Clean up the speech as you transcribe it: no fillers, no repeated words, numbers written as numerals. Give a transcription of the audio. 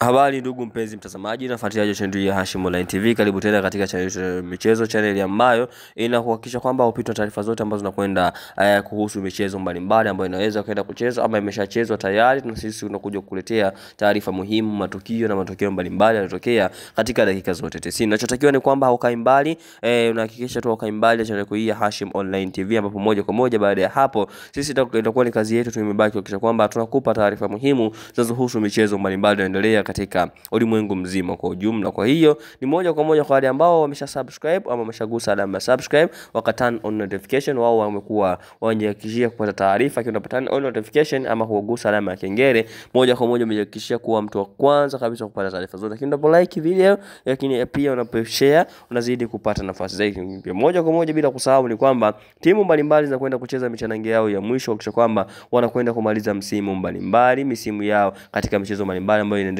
Habari ndugu mpenzi mtazamaji na mfuatiliaji wa channel ya Hashim Online TV, karibu tena katika channel ya michezo, channel ambayo inakuhakikisha kwamba upito taarifa zote ambazo zinakwenda kuhusu michezo mbalimbali ambayo inaweza kwenda kuchezwa ama imeshachezwa tayari, na sisi tunakuja kukuletea taarifa muhimu, matukio na matokeo mbalimbali yanayotokea katika dakika zote 90. Unachotakiwa ni kwamba haukai mbali, unahakikisha tu haukai mbali na channel hii ya Hashim Online TV, ambapo moja kwa moja baada ya hapo sisi itakuwa ni kazi yetu tumebaki kuhakikisha kwamba tunakupa taarifa muhimu zinazohusu michezo mbalimbali inaendelea katika ulimwengu mzima kwa ujumla. Kwa hiyo ni moja kwa moja kwa wale ambao wamesha subscribe ama wameshagusa alama subscribe waka turn on notification, wao wamekuwa wanajihakikishia kupata taarifa kiwa turn on notification ama kugusa alama ya kengele, moja kwa moja umejihakikishia kuwa mtu wa kwanza kabisa kupata taarifa zote. Lakini unapo like video, lakini pia unapo share, unazidi kupata nafasi zaidi. Moja kwa moja bila kusahau ni kwamba timu mbalimbali zinakwenda kucheza michanange yao ya mwisho kuhakikisha kwamba wanakwenda kumaliza msimu mbalimbali, misimu yao katika michezo mbalimbali ambayo inaendelea.